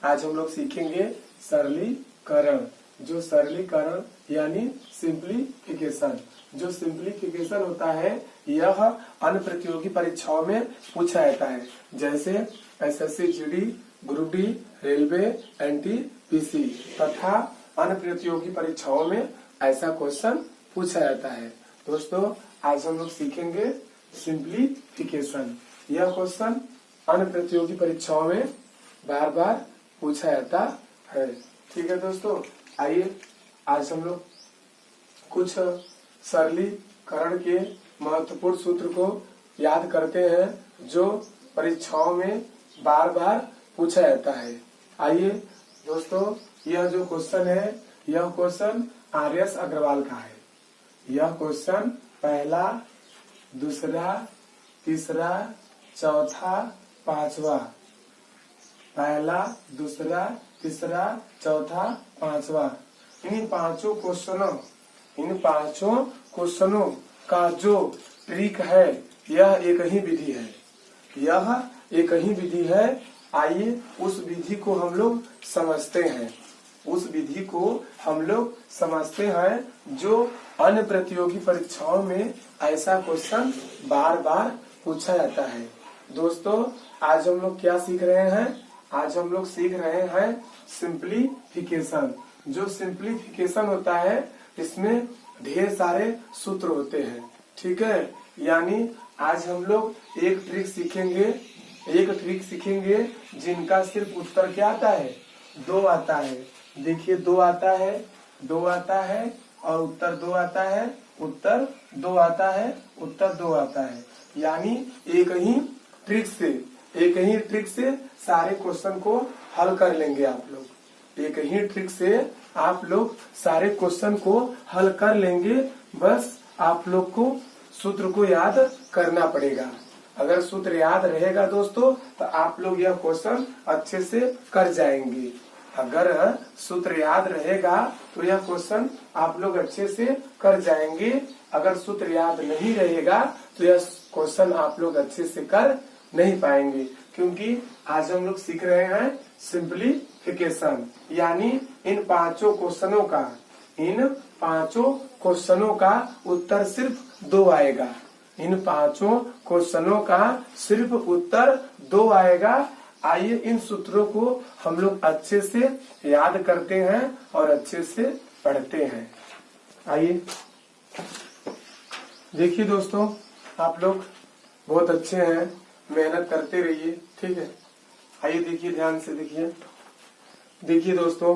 आज हम लोग सीखेंगे सरलीकरण। जो सरलीकरण यानी सिंप्लीफिकेशन, जो सिंप्लीफिकेशन होता है यह अन्य प्रतियोगी परीक्षाओं में पूछा जाता है, जैसे SSC GD, group D, railway, NTPC तथा अन्य प्रतियोगी परीक्षाओं में ऐसा क्वेश्चन पूछा जाता है। दोस्तों आज हम लोग सीखेंगे सिंप्लीफिकेशन। यह क्वेश्चन अन्य प्रतियोगी परीक्षाओं में बार बार पूछा जाता है। ठीक है दोस्तों, आइए आज हम लोग कुछ सरलीकरण के महत्वपूर्ण सूत्र को याद करते हैं जो परीक्षाओं में बार बार पूछा जाता है। आइए दोस्तों, यह जो क्वेश्चन है यह क्वेश्चन आर.एस. अग्रवाल का है। यह क्वेश्चन पहला, दूसरा, तीसरा, चौथा, पांचवा, पहला, दूसरा, तीसरा, चौथा, पांचवा, इन पांचों क्वेश्चनों का जो ट्रिक है यह एक ही विधि है। यह एक ही विधि है। आइए उस विधि को हम लोग समझते हैं। उस विधि को हम लोग समझते हैं जो अन्य प्रतियोगी परीक्षाओं में ऐसा क्वेश्चन बार बार पूछा जाता है। दोस्तों आज हम लोग क्या सीख रहे हैं? आज हम लोग सीख रहे हैं सिंप्लीफिकेशन। जो सिंप्लीफिकेशन होता है इसमें ढेर सारे सूत्र होते हैं। ठीक है, यानी आज हम लोग एक ट्रिक सीखेंगे जिनका सिर्फ उत्तर क्या आता है? 2 आता है। देखिए 2 आता है और उत्तर 2 आता है, उत्तर 2 आता है, उत्तर 2 आता है। यानी एक ही ट्रिक से सारे क्वेश्चन को हल कर लेंगे आप लोग। एक ही ट्रिक से आप लोग सारे क्वेश्चन को हल कर लेंगे। बस आप लोग को सूत्र को याद करना पड़ेगा। अगर सूत्र याद रहेगा दोस्तों तो आप लोग यह क्वेश्चन अच्छे से कर जाएंगे। अगर सूत्र याद रहेगा तो यह क्वेश्चन आप लोग अच्छे से कर जाएंगे। अगर सूत्र याद नहीं रहेगा तो यह क्वेश्चन आप लोग अच्छे से कर नहीं पाएंगे, क्योंकि आज हम लोग सीख रहे हैं सिंप्लीफिकेशन। यानी इन पांचों क्वेश्चनों का उत्तर सिर्फ 2 आएगा। इन पांचों क्वेश्चनों का सिर्फ उत्तर 2 आएगा। आइए इन सूत्रों को हम लोग अच्छे से याद करते हैं और अच्छे से पढ़ते हैं। आइए देखिए दोस्तों, आप लोग बहुत अच्छे हैं, मेहनत करते रहिए। ठीक है, आइए देखिए, ध्यान से देखिए दोस्तों,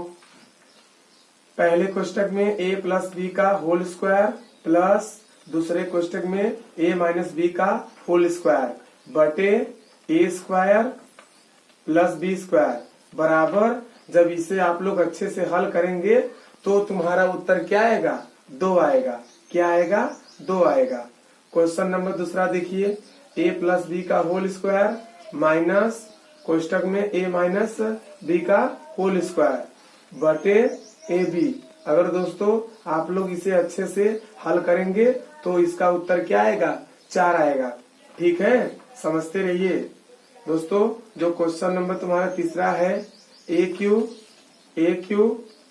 पहले कोष्टक में a प्लस बी का होल स्क्वायर प्लस दूसरे कोष्टक में a माइनस बी का होल स्क्वायर बटे a square plus B square बराबर, जब इसे आप लोग अच्छे से हल करेंगे तो तुम्हारा उत्तर क्या आएगा? 2 आएगा। क्या आएगा? 2 आएगा। क्वेश्चन नंबर दूसरा देखिए, a प्लस बी का होल स्क्वायर माइनस कोष्टक में a माइनस बी का होल स्क्वायर बटे ए बी। अगर दोस्तों आप लोग इसे अच्छे से हल करेंगे तो इसका उत्तर क्या आएगा? 4 आएगा। ठीक है, समझते रहिए दोस्तों। जो क्वेश्चन नंबर तुम्हारा तीसरा है, A cube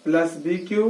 plus B cube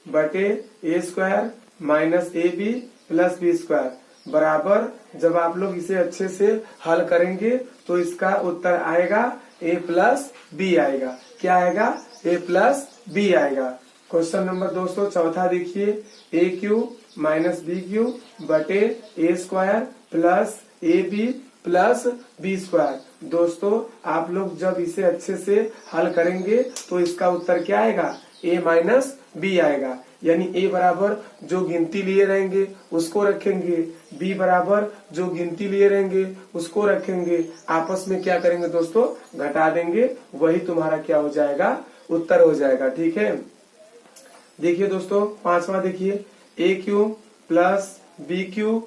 बटे A square minus A B plus B square बराबर, जब आप लोग इसे अच्छे से हल करेंगे तो इसका उत्तर आएगा a प्लस बी आएगा। क्या आएगा? a प्लस बी आएगा। क्वेश्चन नंबर दोस्तों चौथा देखिए, A cube minus B cube बटे A square plus A B plus B square. दोस्तों आप लोग जब इसे अच्छे से हल करेंगे तो इसका उत्तर क्या आएगा? a माइनस बी आएगा। यानी a बराबर जो गिनती लिए रहेंगे उसको रखेंगे, b बराबर जो गिनती लिए रहेंगे उसको रखेंगे, आपस में क्या करेंगे दोस्तों? घटा देंगे। वही तुम्हारा क्या हो जाएगा? उत्तर हो जाएगा। ठीक है, देखिए दोस्तों पांचवा देखिए, A cube plus B cube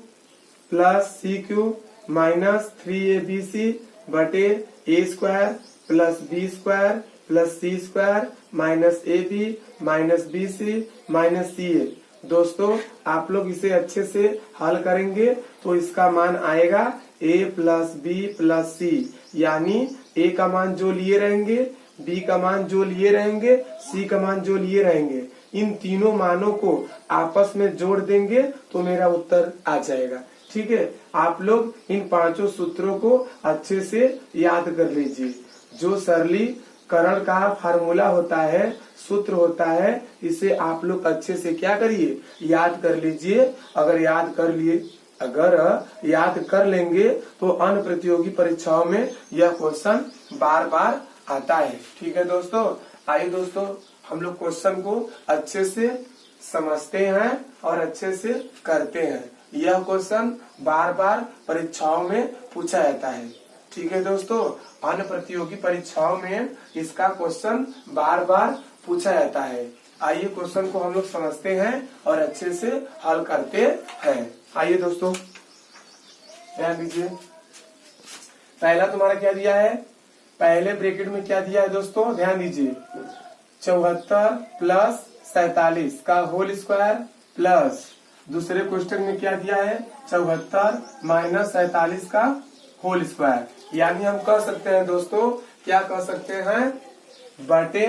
plus C cube minus 3abc बटे A square plus B square plus C square minus A B minus B C minus C A. दोस्तों आप लोग इसे अच्छे से हल करेंगे तो इसका मान आएगा a प्लस बी प्लस सी, यानी a का मान जो लिए रहेंगे बी का मान जो लिए रहेंगे, सी का मान जो लिए रहेंगे, इन तीनों मानों को आपस में जोड़ देंगे तो मेरा उत्तर आ जाएगा। ठीक है, आप लोग इन पांचों सूत्रों को अच्छे से याद कर लीजिए। जो सरलीकरण का फार्मूला होता है, सूत्र होता है, इसे आप लोग अच्छे से क्या करिए, याद कर लीजिए। अगर याद कर लेंगे तो अन्य प्रतियोगी परीक्षाओं में यह क्वेश्चन बार बार आता है। ठीक है दोस्तों, आइए दोस्तों हम लोग क्वेश्चन को अच्छे से समझते हैं और अच्छे से करते हैं। यह क्वेश्चन बार बार परीक्षाओं में पूछा जाता है। ठीक है दोस्तों, अन्य प्रतियोगी परीक्षाओं में इसका क्वेश्चन बार बार पूछा जाता है। आइए क्वेश्चन को हम लोग समझते हैं और अच्छे से हल करते हैं। आइए दोस्तों ध्यान दीजिए। पहला तुम्हारा क्या दिया है, पहले ब्रैकेट में क्या दिया है दोस्तों, ध्यान दीजिए। 74 प्लस 47 का होल स्क्वायर प्लस दूसरे क्वेश्चन में क्या दिया है, 74 माइनस 47 का होल स्क्वायर। यानी हम कह सकते हैं दोस्तों, क्या कह सकते हैं, बटे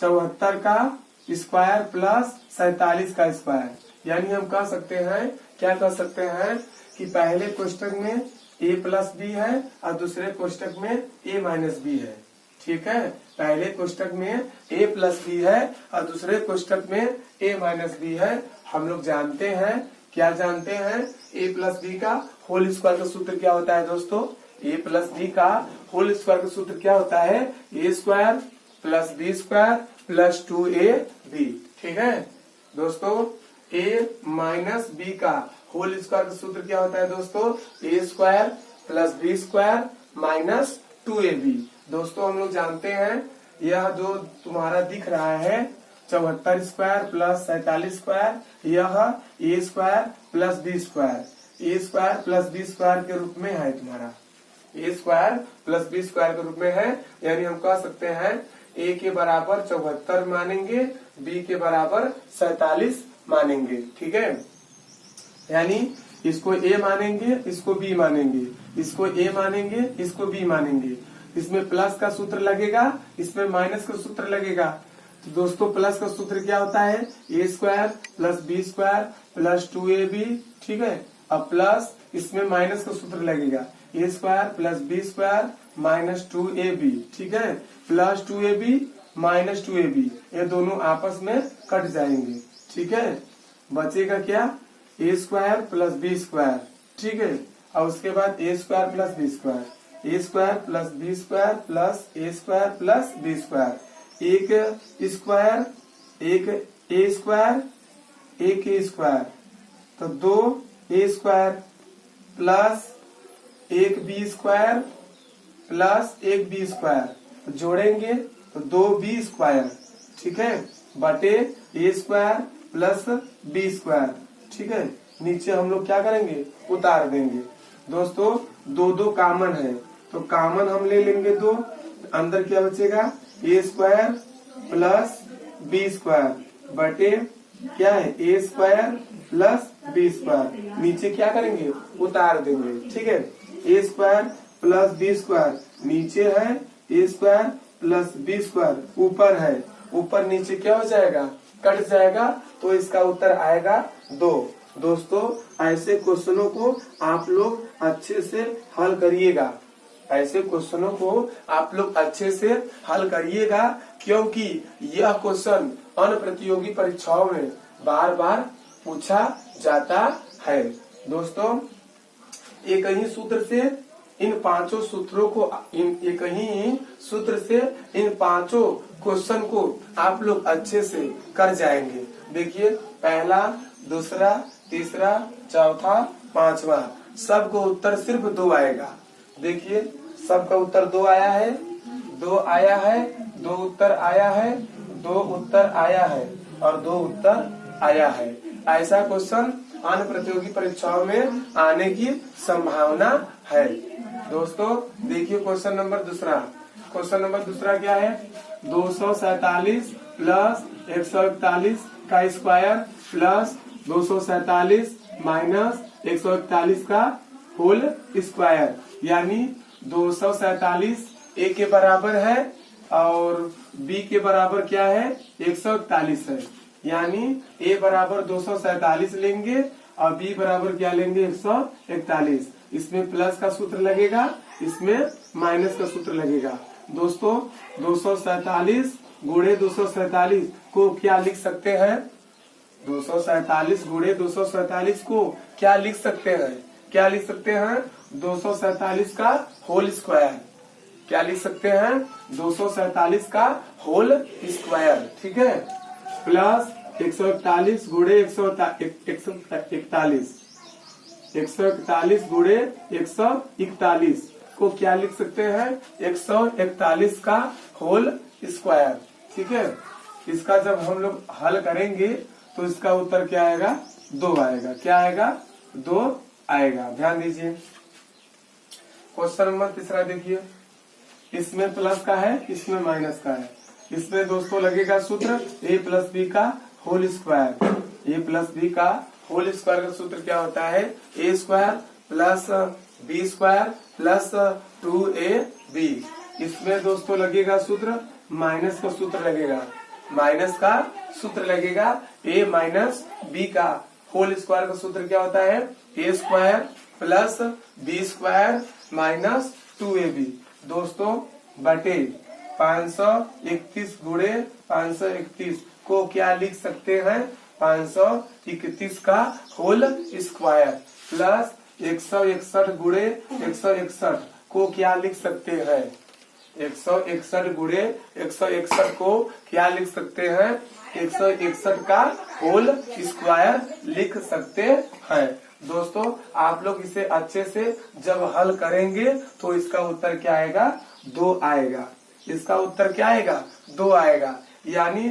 74 का स्क्वायर प्लस 47 का स्क्वायर। यानी हम कह सकते हैं, क्या कह सकते हैं कि पहले क्वेश्चन में a प्लस बी है और दूसरे क्वेश्चन में a माइनस बी है। ठीक है, पहले क्वेश्चन में a प्लस बी है और दूसरे क्वेश्चन में a माइनस बी है। हम लोग जानते हैं, क्या जानते हैं, a प्लस बी का होल स्क्वायर का सूत्र क्या होता है दोस्तों, a प्लस बी का होल स्क्वायर का सूत्र क्या होता है, a square plus B square plus 2ab। ठीक है दोस्तों, a माइनस बी का होल स्क्वायर का सूत्र क्या होता है दोस्तों, a square plus B square minus 2ab। दोस्तों हम लोग जानते हैं, यह जो तुम्हारा दिख रहा है 74 स्क्वायर प्लस 47 स्क्वायर, यह a square plus B square, a square plus B square के रूप में है तुम्हारा, a square plus B square के रूप में है। यानी हम कह सकते हैं a के बराबर 74 मानेंगे, b के बराबर 47 मानेंगे। ठीक है, यानी इसको a मानेंगे, इसको b मानेंगे, इसको a मानेंगे, इसको b मानेंगे। इसमें प्लस का सूत्र लगेगा, इसमें माइनस का सूत्र लगेगा। तो दोस्तों प्लस का सूत्र क्या होता है, a square plus B square plus 2ab। ठीक है, अब प्लस इसमें माइनस का सूत्र लगेगा, a square plus B square minus 2ab। ठीक है, प्लस 2ab माइनस 2ab, ये दोनों आपस में कट जाएंगे। ठीक है, बचेगा क्या, a square plus B square. ठीक है, और उसके बाद a square plus B square, a square plus B square plus a square plus B square. एक स्क्वायर एक a स्क्वायर एक a स्क्वायर, तो 2a स्क्वायर प्लस एक b स्क्वायर प्लस एक b स्क्वायर, जोड़ेंगे तो 2b स्क्वायर। ठीक है, बटे a square plus b square. ठीक है, नीचे हम लोग क्या करेंगे, उतार देंगे। दोस्तों दो दो कॉमन है तो कॉमन हम ले लेंगे 2, अंदर क्या बचेगा, a square plus B square बटे क्या है, a square plus B square. नीचे क्या करेंगे, उतार देंगे। ठीक है, a square plus B square नीचे है, a square plus B square ऊपर है, ऊपर नीचे क्या हो जाएगा, कट जाएगा, तो इसका उत्तर आएगा 2। दोस्तों ऐसे क्वेश्चनों को आप लोग अच्छे से हल करिएगा, ऐसे क्वेश्चनों को आप लोग अच्छे से हल करिएगा, क्योंकि यह क्वेश्चन अन्य प्रतियोगी परीक्षाओं में बार बार पूछा जाता है। दोस्तों एक ही सूत्र से इन पांचों सूत्रों को, एक ही सूत्र से इन पांचों क्वेश्चन को आप लोग अच्छे से कर जाएंगे। देखिए पहला, दूसरा, तीसरा, चौथा, पांचवा, सबको उत्तर सिर्फ 2 आएगा। देखिए सबका उत्तर 2 आया है, 2 आया है, 2 उत्तर आया है, 2 उत्तर आया है और 2 उत्तर आया है। ऐसा क्वेश्चन अन्य प्रतियोगी परीक्षाओं में आने की संभावना है। दोस्तों देखिए क्वेश्चन नंबर दूसरा, क्वेश्चन नंबर दूसरा क्या है, 247 प्लस 141 का स्क्वायर प्लस 247 माइनस 141 का होल स्क्वायर। यानी 247 a के बराबर है और b के बराबर क्या है 141 है, यानी a बराबर 247 लेंगे और b बराबर क्या लेंगे 141। इसमें प्लस का सूत्र लगेगा, इसमें माइनस का सूत्र लगेगा। दोस्तों 247 गुणे 247 को क्या लिख सकते हैं, 247 गुणे 247 को क्या लिख सकते हैं, क्या लिख सकते हैं 247 का होल स्क्वायर, क्या लिख सकते हैं 247 का होल स्क्वायर, ठीक है। प्लस 141 गुणे 141 गुणे 141 को क्या लिख सकते हैं 141 का होल स्क्वायर, ठीक है। इसका जब हम लोग हल करेंगे तो इसका उत्तर क्या आएगा 2 आएगा, क्या आएगा 2 आएगा। ध्यान दीजिए क्वेश्चन नंबर तीसरा देखिए, इसमें प्लस का है, इसमें माइनस का है। इसमें दोस्तों लगेगा सूत्र a प्लस बी का whole square. a plus B का होल स्क्वायर का सूत्र क्या होता है a square plus B square plus 2ab। इसमें दोस्तों लगेगा सूत्र माइनस का सूत्र लगेगा, माइनस का सूत्र लगेगा a माइनस बी का होल स्क्वायर का सूत्र क्या होता है a square plus B square minus 2ab। दोस्तों बटे 531 गुणे 531 को क्या लिख सकते हैं 531 का होल स्क्वायर प्लस 161 गुणे 161 को क्या लिख सकते हैं 161 गुणे 161 को क्या लिख सकते हैं 161 का होल स्क्वायर लिख सकते हैं। दोस्तों आप लोग इसे अच्छे से जब हल करेंगे तो इसका उत्तर क्या आएगा 2 आएगा, इसका उत्तर क्या आएगा 2 आएगा। यानी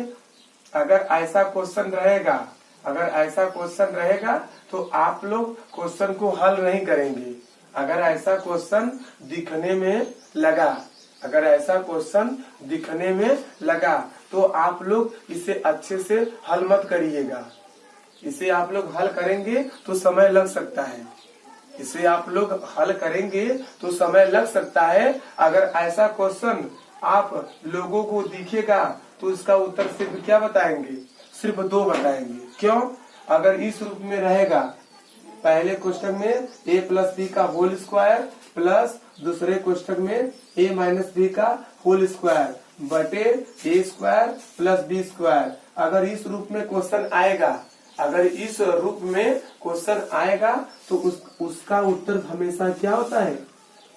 अगर ऐसा क्वेश्चन रहेगा, अगर ऐसा क्वेश्चन रहेगा तो आप लोग क्वेश्चन को हल नहीं करेंगे। अगर ऐसा क्वेश्चन दिखने में लगा, अगर ऐसा क्वेश्चन दिखने में लगा तो आप लोग इसे अच्छे से हल मत करिएगा। इसे आप लोग हल करेंगे तो समय लग सकता है, इसे आप लोग हल करेंगे तो समय लग सकता है। अगर ऐसा क्वेश्चन आप लोगों को दिखेगा तो इसका उत्तर सिर्फ क्या बताएंगे, सिर्फ 2 बताएंगे। क्यों? अगर इस रूप में रहेगा, पहले क्वेश्चन में a प्लस बी का होल स्क्वायर प्लस दूसरे क्वेश्चन में a माइनस बी का होल स्क्वायर बटे a square plus B square, अगर इस रूप में क्वेश्चन आएगा, अगर इस रूप में क्वेश्चन आएगा तो उसका उत्तर हमेशा क्या होता है,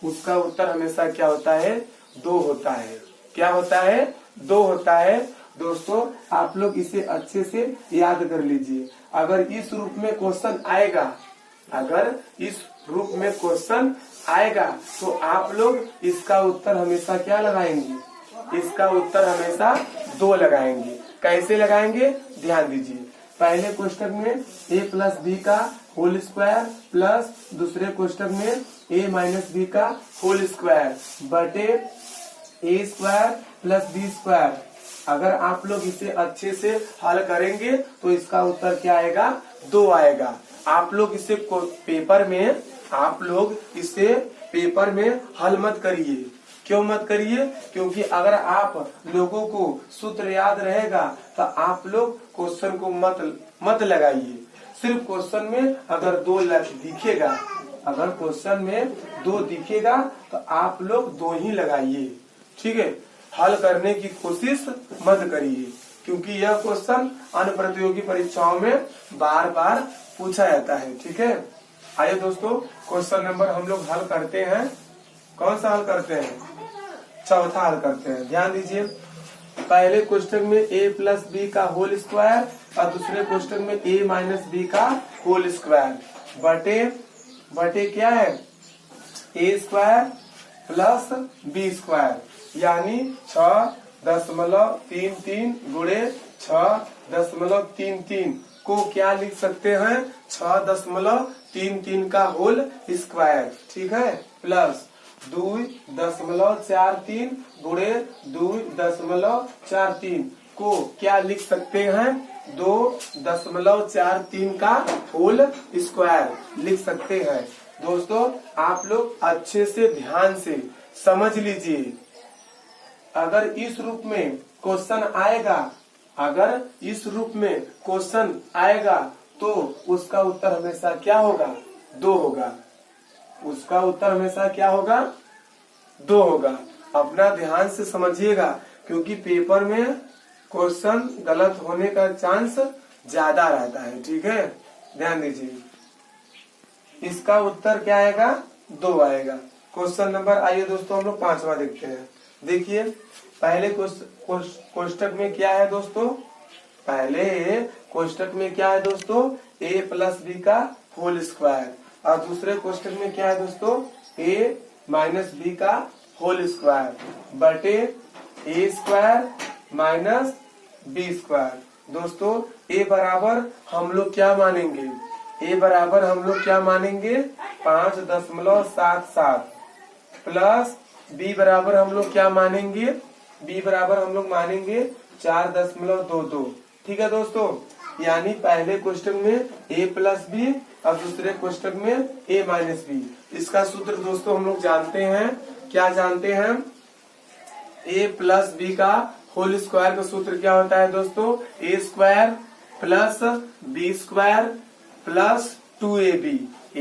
उसका उत्तर हमेशा क्या होता है 2 होता है। क्या होता है 2 होता है। दोस्तों आप लोग इसे अच्छे से याद कर लीजिए। अगर इस रूप में क्वेश्चन आएगा, अगर इस रूप में क्वेश्चन आएगा तो आप लोग इसका उत्तर हमेशा क्या लगाएंगे, इसका उत्तर हमेशा 2 लगाएंगे। कैसे लगाएंगे ध्यान दीजिए। पहले क्वेश्चन में a प्लस बी का होल स्क्वायर प्लस दूसरे क्वेश्चन में a माइनस बी का होल स्क्वायर बटे a square plus B square. अगर आप लोग इसे अच्छे से हल करेंगे तो इसका उत्तर क्या आएगा 2 आएगा। आप लोग इसे पेपर में, आप लोग इसे पेपर में हल मत करिए। क्यों मत करिए? क्योंकि अगर आप लोगों को सूत्र याद रहेगा तो आप लोग क्वेश्चन को मत लगाइए। सिर्फ क्वेश्चन में अगर 2 दिखेगा, अगर क्वेश्चन में 2 दिखेगा तो आप लोग 2 ही लगाइए, ठीक है। हल करने की कोशिश मत करिए क्योंकि यह क्वेश्चन अन्य प्रतियोगी परीक्षाओं में बार बार पूछा जाता है, ठीक है। आइए दोस्तों क्वेश्चन नंबर हम लोग हल करते हैं। कौन सा हल करते हैं? चौथा हल करते हैं। ध्यान दीजिए। पहले क्वेश्चन में a प्लस बी का होल स्क्वायर और दूसरे क्वेश्चन में a माइनस बी का होल स्क्वायर बटे क्या है a square plus B square, यानी 6.33 गुणे 6.33 को क्या लिख सकते हैं 6.33 का होल स्क्वायर, ठीक है, प्लस 2.43 गुणे 2.43 को क्या लिख सकते हैं 2.43 का होल स्क्वायर लिख सकते हैं। दोस्तों आप लोग अच्छे से ध्यान से समझ लीजिए, अगर इस रूप में क्वेश्चन आएगा, अगर इस रूप में क्वेश्चन आएगा तो उसका उत्तर हमेशा क्या होगा? 2 होगा। उसका उत्तर हमेशा क्या होगा? 2 होगा। अपना ध्यान से समझिएगा, क्योंकि पेपर में क्वेश्चन गलत होने का चांस ज्यादा रहता है। ठीक है, ध्यान दीजिए। इसका उत्तर क्या आएगा? 2 आएगा। क्वेश्चन नंबर, आइए दोस्तों हम लोग 5वां देखते हैं। देखिए पहले कोष्टक में क्या है दोस्तों? पहले कोष्टक में क्या है दोस्तों? a प्लस बी का होल स्क्वायर। और दूसरे कोष्टक में क्या है दोस्तों? a माइनस बी का होल स्क्वायर बटे a square minus B square. दोस्तों a बराबर हम लोग क्या मानेंगे? a बराबर हम लोग क्या मानेंगे? 5.77 प्लस b बराबर हम लोग क्या मानेंगे? b बराबर हम लोग मानेंगे 4.22। ठीक है दोस्तों, यानी पहले क्वेश्चन में a प्लस बी और दूसरे क्वेश्चन में a माइनस बी। इसका सूत्र दोस्तों हम लोग जानते हैं। क्या जानते हैं? a प्लस बी का होल स्क्वायर का सूत्र क्या होता है दोस्तों? a square plus B square plus 2ab,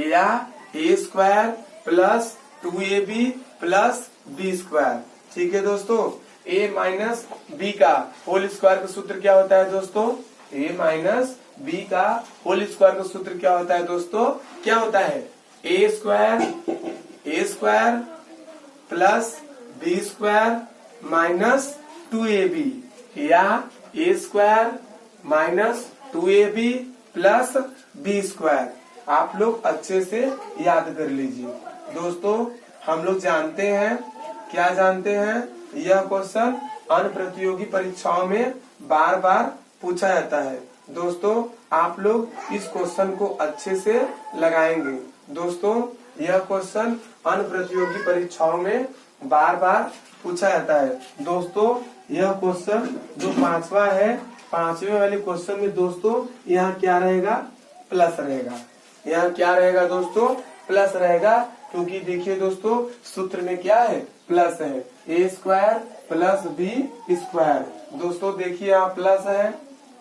या a square plus 2ab plus B square. ठीक है दोस्तों, a माइनस बी का होल स्क्वायर का सूत्र क्या होता है दोस्तों? a माइनस बी का होल स्क्वायर का सूत्र क्या होता है दोस्तों? क्या होता है? a square plus B square minus 2ab, या a square minus 2ab plus B square. आप लोग अच्छे से याद कर लीजिए। दोस्तों हम लोग जानते हैं, क्या जानते हैं? यह क्वेश्चन अन्य प्रतियोगी परीक्षाओं में बार बार पूछा जाता है। दोस्तों आप लोग इस क्वेश्चन को अच्छे से लगाएंगे। दोस्तों यह क्वेश्चन अन्य प्रतियोगी परीक्षाओं में बार बार पूछा जाता है। दोस्तों यह क्वेश्चन जो 5वां है, 5वें वाले क्वेश्चन में दोस्तों यहाँ क्या रहेगा? प्लस रहेगा। यहाँ क्या रहेगा दोस्तों? प्लस रहेगा, क्योंकि देखिए दोस्तों सूत्र में क्या है? प्लस है। a square plus B square. दोस्तों देखिए यहाँ प्लस है,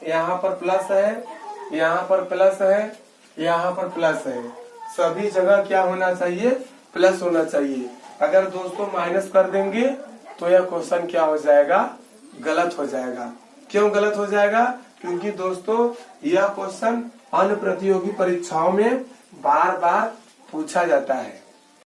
यहाँ पर प्लस है, यहाँ पर प्लस है, यहाँ पर प्लस है। सभी जगह क्या होना चाहिए? प्लस होना चाहिए। अगर दोस्तों माइनस कर देंगे तो यह क्वेश्चन क्या हो जाएगा? गलत हो जाएगा। क्यों गलत हो जाएगा? क्योंकि दोस्तों यह क्वेश्चन अन्य प्रतियोगी परीक्षाओं में बार बार पूछा जाता है।